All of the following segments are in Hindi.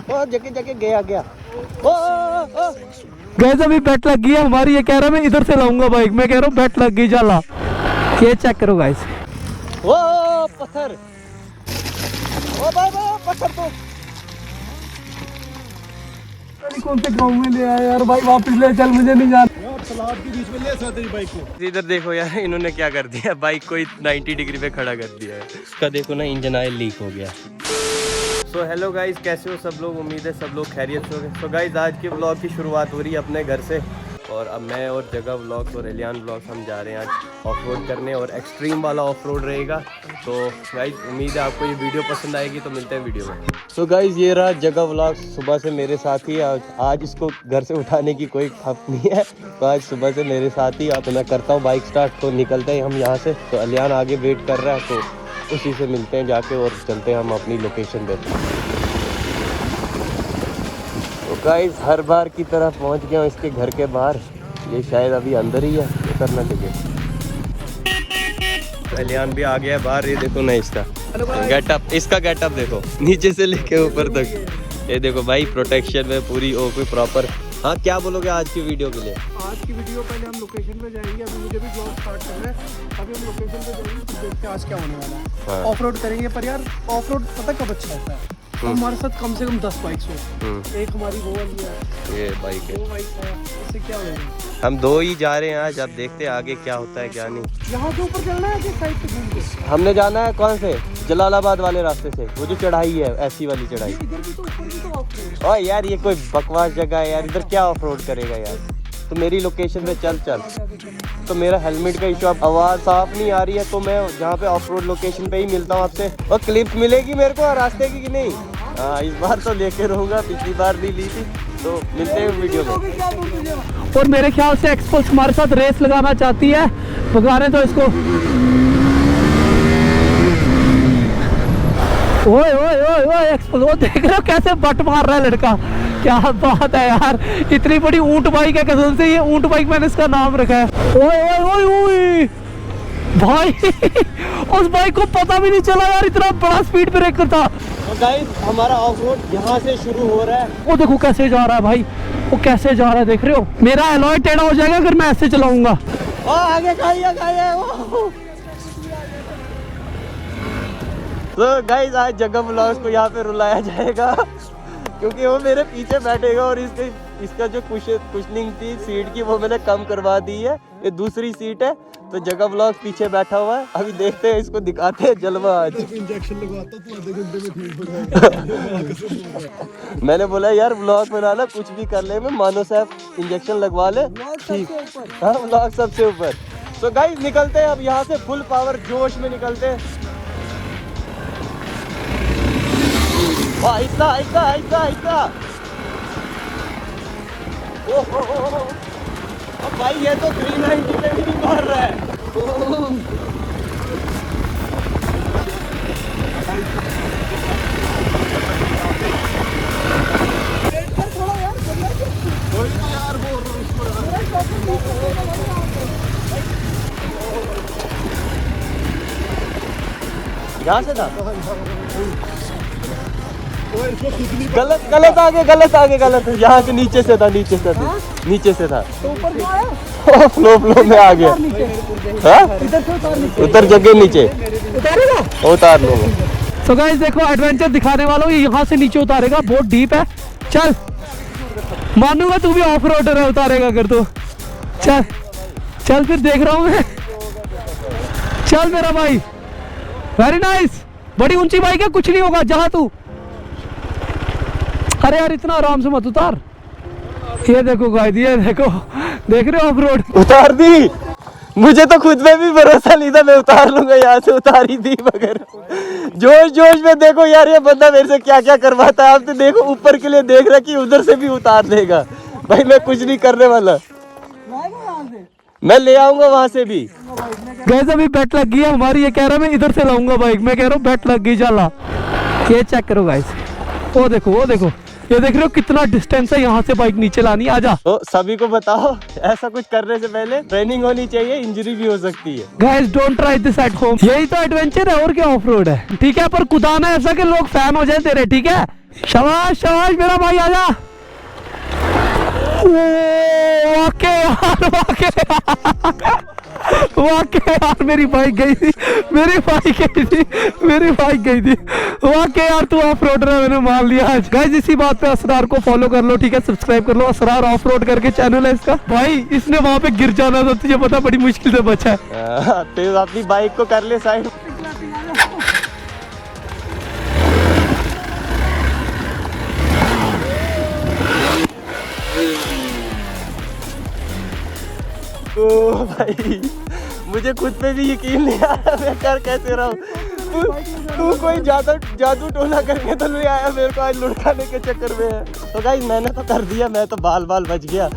ओ जगह जगह गया गया। ओ गैस अभी बेट लग गई है हमारी। ये कह रहा है मैं इधर से लाऊंगा बाइक, मैं कह रहा हूँ बेट लग गई जाला। ये चेक करो गाइस। ओ पत्थर, ओ भाई भाई पत्थर तो कौन से गाँव में ले आया यार भाई, वापस ले चल, मुझे नहीं जाना यार तालाब के बीच में ले सकते तेरी बाइक को। इधर देखो यार, इन्होंने क्या कर दिया, बाइक को 90 डिग्री पे खड़ा कर दिया है। इसका देखो ना, इंजन ऑयल लीक हो गया। सो हेलो गाइस, कैसे हो सब लोग? उम्मीद है सब लोग खैरियत से होंगे। सो गाइस, आज के व्लॉग की शुरुआत हो रही है अपने घर से, और अब मैं और जगह व्लॉग्स और एलियान व्लॉग्स हम जा रहे हैं आज ऑफ रोड करने, और एक्सट्रीम वाला ऑफ रोड रहेगा। तो गाइस उम्मीद है आपको ये वीडियो पसंद आएगी, तो मिलते हैं वीडियो में। सो गाइस, ये रहा जगह व्लॉग्स, सुबह से मेरे साथ ही। आज इसको घर से उठाने की कोई खप नहीं है, तो आज सुबह से मेरे साथ ही। तो मैं करता हूँ बाइक स्टार्ट, तो निकलते हैं हम यहाँ से। तो एलियान आगे वेट कर रहा है, तो उसी से मिलते हैं जाके और चलते हैं हम अपनी लोकेशन पे। तो गाइस, हर बार की तरह पहुंच गया हूं इसके घर के बाहर। ये शायद अभी अंदर ही है, करना चाहिए। एलियान भी आ गया है बाहर। ये देखो ना इसका गेटअप, इसका गेटअप देखो, नीचे से लेके ऊपर तक। ये देखो भाई, प्रोटेक्शन में पूरी ओ कोई प्रॉपर। हाँ, क्या बोलोगे आज की वीडियो के लिए? आज की वीडियो पहले हम लोकेशन पे जाएंगे, अभी मुझे भी ब्लॉग स्टार्ट करना है। अभी हम लोकेशन पे जाएंगे, फिर देखते हैं आज क्या होने वाला है। हाँ। ऑफ रोड करेंगे, पर यार ऑफ रोड पता कब अच्छा होता है? हमारे साथ कम से कम 10 बाइक्स हो। एक हमारी वो वाली है, ये बाइक है, वो बाइक है, इससे क्या होगा? हम दो ही जा रहे हैं आज। अब देखते हैं आगे क्या होता है क्या नहीं। यहाँ से ऊपर चलना है कि साइड पे घूम के? हमने जाना है कौन से, जलालाबाद वाले रास्ते से, वो जो चढ़ाई है, ऐसी वाली चढ़ाई। इधर भी तो ऊपर भी तो ऑफ रोड। ओए यार, ये कोई बकवास जगह है यार, इधर क्या ऑफ रोड करेगा यार। तो मेरी लोकेशन पे चल। तो मेरा हेलमेट का इशू, अब आवाज़ साफ नहीं आ रही है, तो मैं जहाँ पे ऑफ रोड लोकेशन पे ही मिलता हूँ आपसे। और क्लिप मिलेगी मेरे को रास्ते की कि नहीं? हाँ, इस बार तो लेके रहूँगा, पिछली बार भी ली थी। तो मिलते हैं वीडियो में। और मेरे ख्याल से एक्सपल्स हमारे साथ रेस लगाना चाहती है, भगाने तो इसको। ओए ओए ओए ओए एक्सपल्स, वो देख रहे हो कैसे बट मार रहा है लड़का। क्या बात है यार, इतनी बड़ी ऊंट बाइक है, कसम से ये ऊंट बाइक मैंने इसका नाम रखा है। ओए ओए ओए ओए भाई उस बाइक को पता भी नहीं चला यार, इतना बड़ा स्पीड ब्रेकर था। तो गाइस, हमारा ऑफ रोड यहाँ से शुरू हो रहा है। वो देखो कैसे जा रहा है भाई, वो कैसे जा रहा है, देख रहे हो? मेरा एलॉय टेढ़ा हो जाएगा अगर मैं ऐसे चलाऊंगा। आगे खाइए खाइए। तो गाइस, आज जगह व्लॉग्स को यहाँ पे रुलाया जाएगा, क्योंकि वो मेरे पीछे बैठेगा, और इसका जो कुशनिंग थी सीट की, वो मैंने कम करवा दी है। ये दूसरी सीट है, तो जगह व्लॉग पीछे बैठा हुआ है। अभी देखते हैं, इसको दिखाते हैं जलवा आज। इंजेक्शन लगवाता तू आधे घंटे में ठीक हो जाएगा। मैंने बोला यार, व्लॉग बनाना कुछ भी कर ले, मैं मानो साहब इंजेक्शन लगवा ले, ठीक। हाँ, व्लॉग सबसे ऊपर। तो गाइस, निकलते हैं अब यहाँ से, फुल पावर जोश में निकलते हैं। आहिस्ता आहिस्ता आहिस्ता आहिस्ता। ओहो, अब भाई ये तो 390 पे भी नहीं मार रहा है। यहाँ से था, गलत गलत आगे, गलत आगे, गलत। यहाँ से नीचे से था, नीचे से था, नीचे से था। तो ऊपर क्या है? फ्लो में आ गया। हाँ? इधर से उतार नीचे। उतर जगह नीचे उतारेगा? उतार लूंगा। तो गाइस देखो, एडवेंचर दिखाने वालों, ये यहाँ से नीचे उतारेगा, बहुत डीप है। चल, मानूंगा तू भी ऑफ रोडर है, उतारेगा अगर तो। चल चल, फिर देख रहा हूँ मैं। चल मेरा भाई, वेरी नाइस। बड़ी ऊंची बाइक है, कुछ नहीं होगा, जहाँ तू। अरे यार, इतना आराम से मत उतार। ये देखो गाइस, ये देखो, देख रहे हो ऑफ रोड? उतार दी। मुझे तो खुद में भी भरोसा नहीं था, मैं उतार लूंगा, यहाँ से उतारी दी। मगर जोश जोश में देखो यार, ये बंदा मेरे से क्या क्या करवाता है। आप तो देखो, ऊपर के लिए देख रहा कि उधर से भी उतार देगा। भाई मैं कुछ नहीं करने वाला, मैं ले आऊंगा वहां से भी। गैस अभी बेट लग गई है हमारी। ये कह रहा है मैं इधर से लाऊंगा बाइक, मैं कह रहा हूँ बेट लग गई जाला। ये चेक करो गाइस, वो देखो, वो देखो, ये देख रहे हो कितना डिस्टेंस है यहाँ से बाइक नीचे लानी। आजा तो सभी को बताओ, ऐसा कुछ करने से पहले ट्रेनिंग होनी चाहिए, इंजरी भी हो सकती है। Guys don't try this at home. यही तो एडवेंचर है और क्या ऑफ रोड है। ठीक है, पर कुदाना ऐसा कि लोग फैन हो जाए तेरे। ठीक है, शाबाश शाबाश मेरा भाई, आजा। वाके यार, वाके यार, मेरी बाइक गई थी, मेरी बाइक गई थी, मेरी बाइक गई थी। वाके यार तू ऑफ रोडर है, मैंने मान लिया आज। गाइस इसी बात पे असरार को फॉलो कर लो, ठीक है, सब्सक्राइब कर लो। असरार ऑफ रोड करके चैनल है इसका। भाई इसने वहां पे गिर जाना था, तुझे पता, बड़ी मुश्किल से बचा है। तो अपनी बाइक को कर ले साइड। ओ भाई मुझे खुद पे भी यकीन नहीं आ रहा मैं कर कैसे रहा हूँ। तू कोई जादू टोना करके तो नहीं आया मेरे को आज लुढ़काने के चक्कर में है। तो गाइस मैंने तो कर दिया, मैं तो बाल बच गया।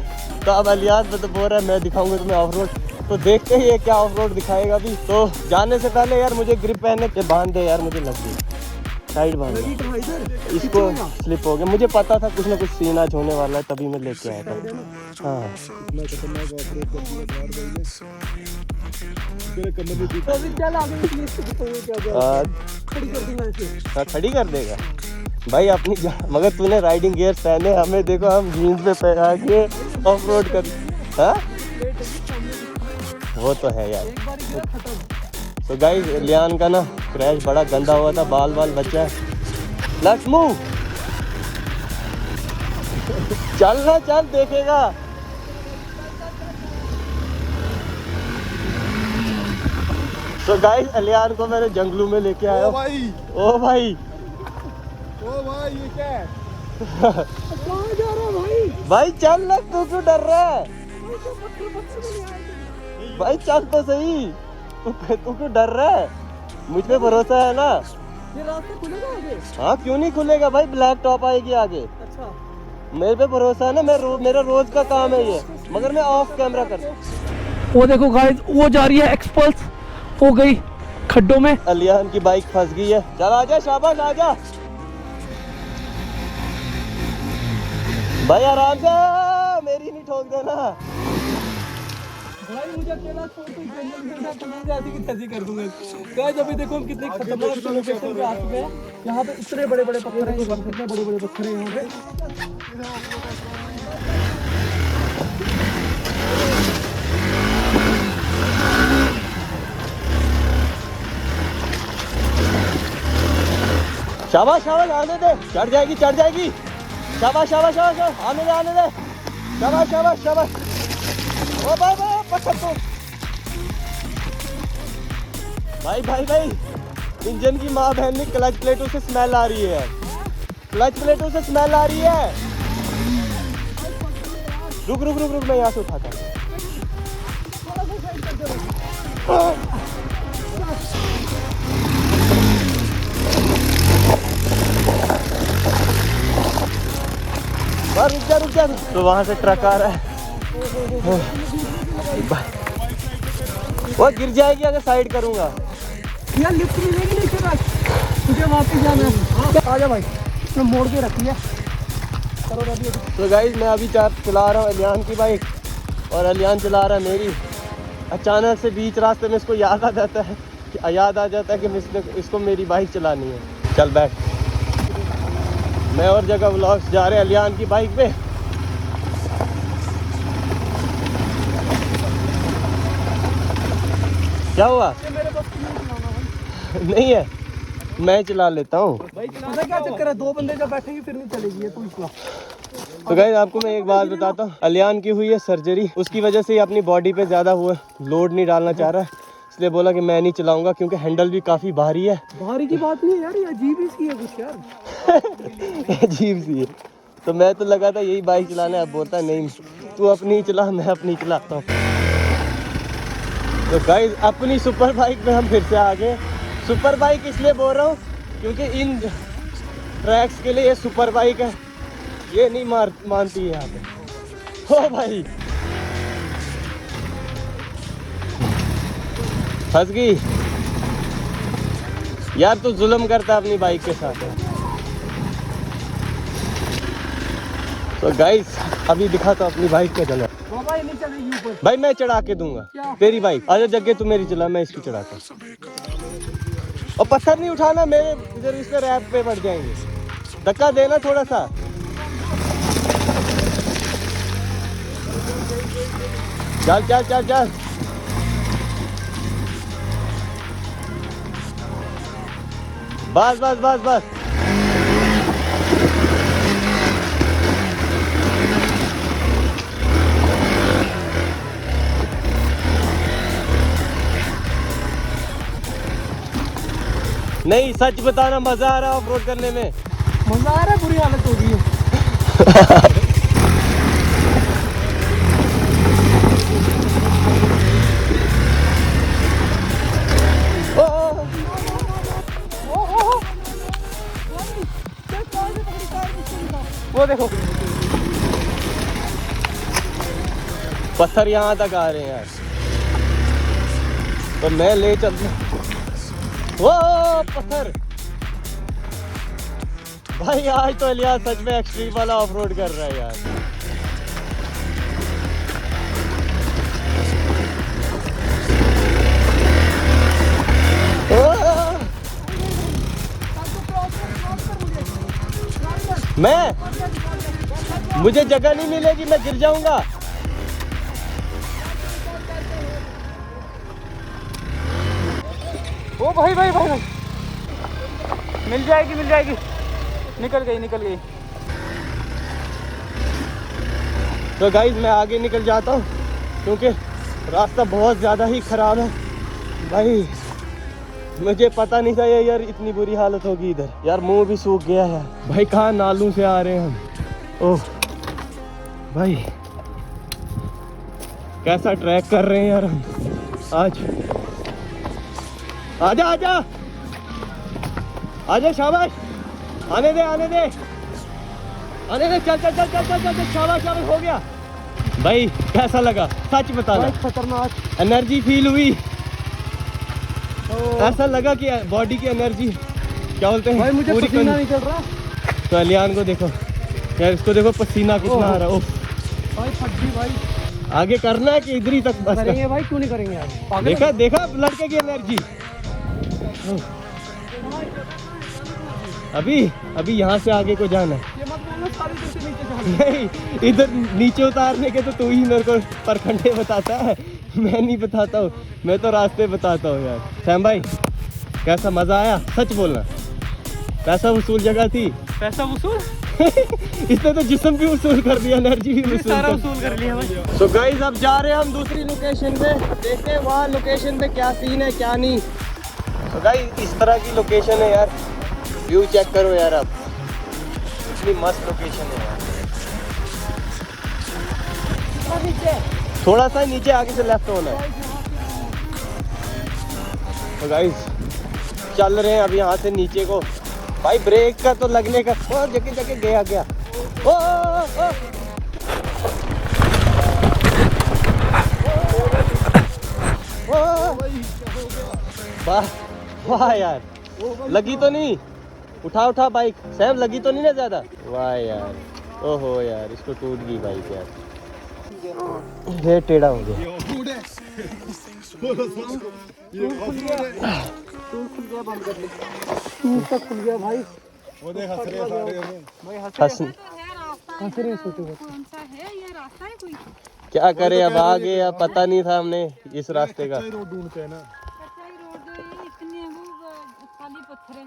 तो अब अलियास में तो बोल रहा है मैं दिखाऊंगा तुम्हें ऑफ रोड। तो देखते ही ये क्या ऑफ रोड दिखाएगा अभी। तो जाने से पहले यार मुझे ग्रिप पहनने के बांध दे यार, मुझे लग गई साइड बांध दे। इसको स्लिप हो गया, मुझे पता था कुछ ना कुछ सीन आज होने वाला है, तभी मैं लेके आया था। हाँ इतना खतरनाक ऑफ रोड कर दिया यार भाई ने। तेरे कमर में तो अभी चल आगे खड़ी कर दूंगा इसे। खड़ी कर देगा भाई अपनी मगर तूने राइडिंग गियर पहने, हमें देखो हम जीन्स पे पहना के ऑफ रोड कर। हाँ वो तो है यार। तो गाइस लियान का ना क्रैश बड़ा गंदा हुआ था, बाल बचा है। लेट्स मूव, चल ना चल देखेगा। तो गाइस अलियान को मैंने जंगलों में लेके आया। ओ भाई, ओ भाई, ओ भाई ये क्या है? कहाँ जा रहा है भाई? भाई चल ना, तू क्यों डर रहा है? भाई चल तो सही, तू क्यों डर रहा है? मुझ पे भरोसा है ना। ये रास्ता खुलेगा आगे? हाँ क्यों नहीं खुलेगा भाई, ब्लैक टॉप आएगी आगे। अच्छा मेरे पे भरोसा है ना, मेरा रोज का काम है ये, मगर मैं ऑफ कैमरा कर। वो देखो गाइस, वो जा रही है एक्सपल्स, हो गई खड्डों में। अलियान की बाइक फंस गई है। चल आजा, शाबाश आजा भाई, आराम से, मेरी नहीं ठोक देना। भाई मुझे अकेला छोड़ के जंगल में जाकर मैं ऐसी की तैसी कर दूंगा। गाइस अभी देखो हम कितने खतरनाक लोकेशन पे आ चुके हैं। यहाँ पे इतने बड़े पत्थर हैं, कितने बड़े पत्थर हैं यहाँ पे। शाबाश शाबाश, आने दे, चढ़ जाएगी। शाबाश शाबाश शाबाश, आने दे। शाबाश। ओ भाई पकड़ तो। भाई इंजन की माँ बहन में क्लच प्लेटों से स्मेल आ रही है। रुक मैं यहाँ से उठाता हूँ। रुक जा। तो वहाँ से ट्रक आ रहा है, वो गिर जाएगी अगर साइड करूँगा। यार लिफ्ट मिलेगी नहीं के बाद, तुझे वापस जाना है। आजा भाई, इसमें मोड़ के रखी है। तो गाइस मैं अभी चला रहा हूँ अलियान की बाइक और अलियान चला रहा है मेरी। अचानक से बीच रास्ते में इसको याद आ जाता है कि इसको मेरी बाइक चलानी है। चल बैठ, मैं और जगह व्लॉग्स जा रहे हैं अलियान की बाइक पे। क्या हुआ? नहीं है, मैं चला लेता हूँ। पता क्या चक्कर है, दो बंदे जब बैठेंगे फिर नहीं चलेगी, तू इसको। तो गाइस आपको मैं एक बात बताता हूँ, अलियान की हुई है सर्जरी, उसकी वजह से ये अपनी बॉडी पे ज़्यादा हुआ लोड नहीं डालना चाह रहा है, इसलिए बोला कि मैं नहीं चलाऊंगा क्योंकि हैंडल भी काफ़ी भारी है। भारी की बात नहीं है यार, ये अजीब ही सी है कुछ यार। अजीब सी है। तो मैं तो लगा था यही बाइक चलाना है, अब बोलता है नहीं तू अपनी ही चला, मैं अपनी चलाता हूँ। तो गाइस अपनी सुपर बाइक में हम फिर से आ गए। सुपर बाइक इसलिए बोल रहा हूँ क्योंकि इन ट्रैक्स के लिए ये सुपर बाइक है, ये नहीं मानती है यहाँ पे। हो भाई फंस गई यार, तू जुल्म करता अपनी बाइक के साथ। तो गाइस अभी दिखाता हूँ अपनी बाइक का जगह। बाबा ये नहीं चलेगी ऊपर। भाई मैं चढ़ा के दूंगा तेरी बाइक। आजा जगह तू मेरी चला, मैं इसकी चढ़ाता हूँ। और पत्थर नहीं उठाना, मेरे इधर इसके रैप पे बढ़ जाएंगे। धक्का देना थोड़ा सा। चल चल चल चल। बस बस बस बस। नहीं सच बताना, मजा आ रहा है ऑफ रोड करने में? मजा आ रहा है, बुरी हालत हो गई है। वो देखो पत्थर यहाँ तक आ रहे हैं यार, तो मैं ले चलता। वो पत्थर भाई, आज तो इलियास सच में एक्सट्रीम वाला ऑफ रोड कर रहा है यार। मुझे जगह नहीं मिलेगी, मैं गिर जाऊंगा। ओ भाई भाई भाई भाई, मिल जाएगी मिल जाएगी। निकल गई निकल गई। तो गाइस मैं आगे निकल जाता हूँ क्योंकि रास्ता बहुत ज़्यादा ही ख़राब है भाई। मुझे पता नहीं था ये यार इतनी बुरी हालत होगी इधर। यार मुंह भी सूख गया है भाई, कहाँ नालों से आ रहे हैं हम। ओह भाई कैसा ट्रैक कर रहे हैं यार हम आज। आजा आजा आजा, शाबाश, आने दे आने दे आने दे, चल चल चल चल चल चल, शाबाश शाबाश, हो गया भाई। कैसा लगा सच बताना? खतरनाक एनर्जी फील हुई? ऐसा लगा कि बॉडी की एनर्जी क्या बोलते हैं भाई, मुझे पूरी पसीना नहीं चल रहा। तो अलियान को देखो यार, इसको देखो पसीना कितना आ रहा है। भाई फट गई भाई। आगे करना है कि इधर ही तक बस करेंगे भाई, क्यों नहीं करेंगे यार? देखा देखा लड़के की एनर्जी। अभी यहाँ से आगे को जाना है। ये मत बोलना सारी दूर से नीचे जाना। नहीं इधर नीचे उतारने के तो तू ही मेरे को परखंडे बताता है, मैं नहीं बताता हूँ। मैं तो रास्ते बताता हूँ यार। सैम भाई कैसा मजा आया? सच बोलना। पैसा वसूल जगह थी? पैसा वसूल इसने तो जिस्म भी वसूल कर दिया, एनर्जी भी सारा वसूल कर लिया भाई। तो गाइस अब जा रहे हैं हम दूसरी लोकेशन पे, देखते हैं वहाँ लोकेशन पे क्या सीन है क्या नहीं। तो गाइस इस तरह की लोकेशन है यार, व्यू चेक करो यार, अब इतनी मस्त लोकेशन है यार। थोड़ा सा नीचे आगे से लेफ्ट होना है। तो गाइस चल रहे हैं अब यहाँ से नीचे को। भाई ब्रेक का तो लगने का जगह जगह गया गया। ओ, ओ, ओ, वाह वाह यार, लगी तो नहीं? उठा उठा बाइक सैम, लगी तो नहीं ना ज्यादा? वाह यार, ओहो यार इसको टूट गई बाइक यार, ये टेढ़ा हो गया। ये खुल गया, बंद कर ले। खुल गया भाई। वो देख हंस रहे सारे भाई हंस रहे सोचो। कौन सा है ये रास्ता है कोई? क्या करे, अब आ गए, अब पता नहीं था हमने इस रास्ते का। रोड ढूंढते हैं ना। कच्चाई रोड है, इतने वो खाली पत्थर है।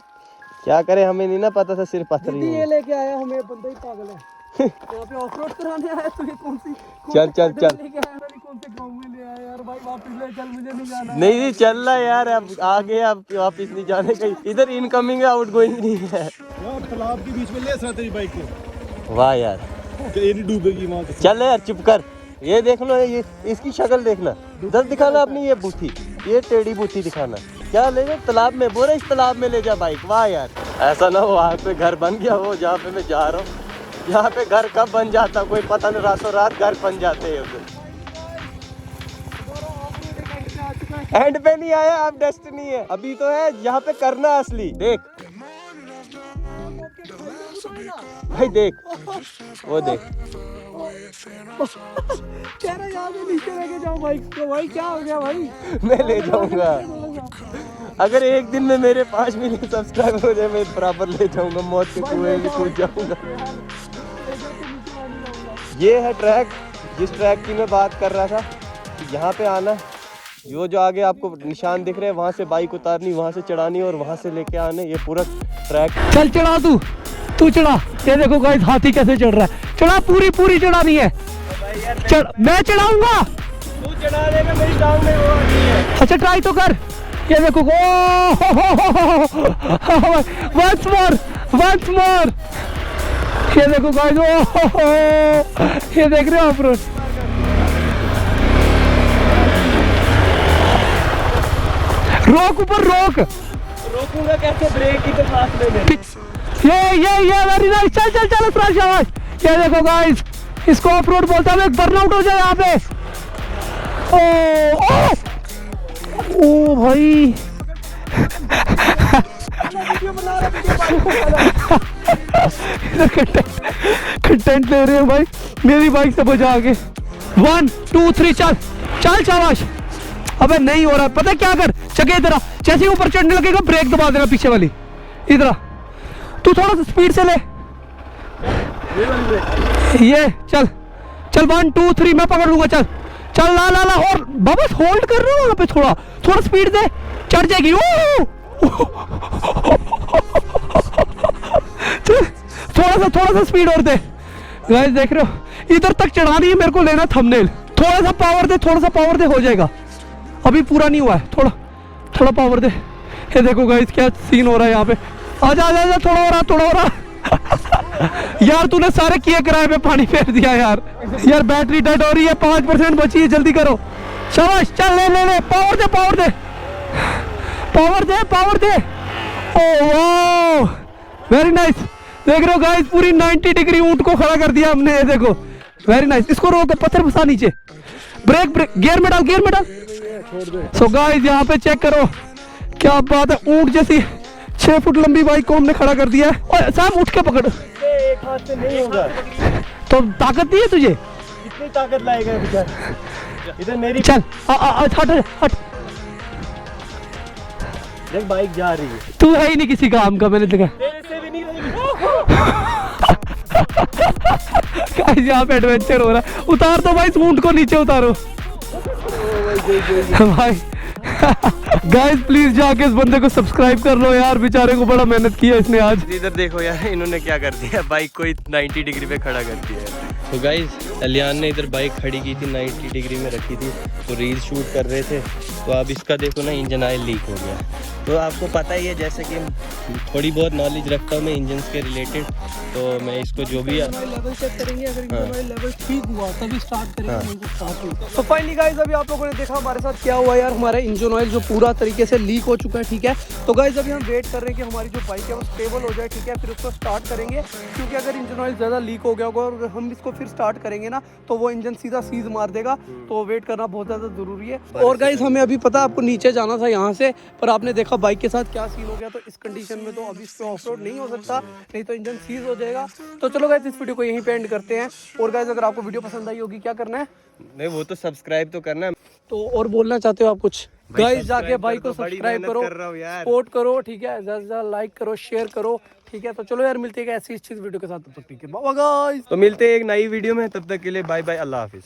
क्या करे, हमें नहीं ना पता था सिर्फ पत्थर ही ये है। लेके आया हमें, बंदा ही पागल है। यहाँ पे ऑफ रोड कराने आया तो ये कौन सी चल चल चल, लेके आया? कौन से गाँव में ले आया यार भाई? वापस ले चल, मुझे नहीं जाना। नहीं चल रहा यार, अब आ गए, अब वापिस नहीं जाने का। इधर इनकमिंग आउट गोइंग नहीं है। यार तालाब के बीच में ले सा तेरी बाइक को, वाह यार, कि ये नहीं डूबेगी वहाँ से। चल यार चुप कर। ये देख लो, ये इसकी शक्ल देखना, इधर दिखाना अपनी ये बूथी, ये टेढ़ी बूथी दिखाना। क्या ले जा तालाब में? बोले इस तालाब में ले जा बाइक। वाह यार, ऐसा ना हो वहाँ पे घर बन गया वो जहाँ पे मैं जा रहा हूँ। यहाँ पे घर कब बन जाता कोई पता नहीं, रातों रात घर बन जाते हैं उधर। एंड पे नहीं आया, अब डेस्टिनी है, अभी तो है यहाँ पे करना असली। देख भाई देख, वो देख। कह रहा यहाँ से नीचे लेके जाओ बाइक को। भाई क्या हो गया भाई? मैं ले जाऊंगा। अगर एक दिन में मेरे 5 मिलियन सब्सक्राइबर हो जाए, मैं बराबर ले जाऊंगा, मौत के कुएं में कूद जाऊंगा। ये है ट्रैक, जिस ट्रैक की मैं बात कर रहा था कि यहाँ पे आना, जो आगे आपको निशान दिख रहे हैं, वहाँ से बाइक उतारनी, वहाँ से चढ़ानी और वहाँ से लेके आने, ये पूरा ट्रैक। चल चढ़ा, तू चढ़ा। ये देखो गाइस हाथी कैसे चढ़ रहा है। चढ़ा, पूरी चढ़ानी है। चढ़, मैं चढ़ाऊंगा। तू चढ़ा देगा, मेरी टांग में वो आती है। अच्छा ट्राई तो कर। ये देखो, वंस मोर। ये देखो गाइस, ये देख रहे हो आप? रोक, ऊपर रोक। रोकूंगा कैसे? ब्रेक ही तो फासले में। ये वेरी नाइस। चल शाबाश। ये देखो गाइस, इसको ऑफ रोड बोलता है। बर्नआउट हो जाए यहाँ पे। ओ भाई, कंटेंट ले रहे हैं भाई मेरी बाइक से बचा के। 1 2 3 चल शाबाश। अबे नहीं हो रहा, पता है क्या कर? चके इधर, जैसे ऊपर चढ़ने लगेगा ब्रेक दबा देना पीछे वाली। इधर तू थोड़ा सा स्पीड से ले। ये चल 1 2 3 मैं पकड़ लूंगा। चल ला और बाबा होल्ड कर रहे हो वहां पे। थोड़ा स्पीड दे, चढ़ जाएगी। थोड़ा सा स्पीड और दे। गाइस देख रहे हो, इधर तक चढ़ानी है मेरे को, लेना थंबनेल। थोड़ा सा पावर दे, हो जाएगा। अभी पूरा नहीं हुआ है, थोड़ा पावर दे। ये देखो गाइस क्या सीन हो रहा है यहाँ पे। आजा, थोड़ा हो रहा। यार तूने सारे किए किराए पे पानी फेर दिया यार। बैटरी डेड हो रही है, 5% बची है, जल्दी करो। शाबाश, चल ले, पावर दे। Oh very nice. देख रहे हो गाइस, पूरी 90 डिग्री ऊंट को खड़ा कर दिया हमने। ये देखो वेरी नाइस। इसको रोक, पत्थर फंसा नीचे। ब्रेक, गियर में डाल। सो गाइस यहाँ पे चेक करो, क्या बात है। ऊंट जैसी 6 फुट लंबी बाइक को हमने खड़ा कर दिया है। और साहब उठ के पकड़। एक हाथ से नहीं होगा। तो ताकत नहीं है तुझे? इतनी ताकत लाएगा बेचारा। इधर मेरी चल हट। देख बाइक जा रही है। तू है ही नहीं किसी काम का, मैंने देखा। तेरे से भी नहीं होगी। गाइस यहाँ पे एडवेंचर हो रहा है। उतार दो भाई, ऊंट को नीचे उतारो भाई। गाइस प्लीज जाके इस बंदे को सब्सक्राइब कर लो यार, बेचारे को बड़ा मेहनत किया इसने आज। इधर देखो यार, इन्होंने क्या कर दिया, बाइक को 90 डिग्री पे खड़ा कर दिया है। तो गाइस अलियान ने इधर बाइक खड़ी की थी, 90 डिग्री में रखी थी, तो रील शूट कर रहे थे। तो अब इसका देखो ना, इंजन ऑयल लीक हो गया। तो आपको पता ही है, जैसे कि थोड़ी बहुत नॉलेज रखता हूँ मैं इंजन्स के रिलेटेड, तो मैं इसको जो भी लेवल चेक करेंगे, अगर इंजन लेवल ठीक हुआ तभी स्टार्ट करेंगे। तो फाइनली गाइस अभी आप लोगों ने देखा हमारे साथ क्या हुआ यार। हमारा इंजन ऑयल जो पूरा तरीके से लीक हो चुका है, ठीक है। तो गाइस अभी हम वेट कर रहे हैं कि हमारी जो बाइक है वो स्टेबल हो जाए, ठीक है, फिर उसको स्टार्ट करेंगे। क्योंकि अगर इंजन ऑयल ज़्यादा लीक हो गया होगा और हम इसको फिर स्टार्ट करेंगे ना, तो वो इंजन सीधा सीज मार देगा। तो वेट करना बहुत ज़्यादा ज़रूरी है। और गाइस हमें अभी पता है आपको नीचे जाना था यहाँ से, पर आपने देखा बाइक के साथ क्या सीन हो गया। तो इस कंडीशन में तो अभी इस पे ऑफ रोड नहीं हो सकता, नहीं तो इंजन सीज हो जाएगा। तो चलो गाइस इस वीडियो को यहीं पे एंड करते हैं। और गाइस अगर आपको वीडियो पसंद आई होगी, क्या करना है? नहीं, वो तो सब्सक्राइब तो करना है। तो और बोलना चाहते हो आप कुछ? गाइस जाके भाई को बड़ी सब्सक्राइब मेहनत करो, कर रहा हूँ यार। सपोर्ट करो, ठीक है, ज़्यादा लाइक करो, शेयर करो, ठीक है। तो चलो यार मिलते हैं ऐसी वीडियो के साथ, तब तक ठीक है, बाय गाइस। तो मिलते हैं एक नई वीडियो में, तब तक के लिए बाय बाय, अल्लाह हाफिज।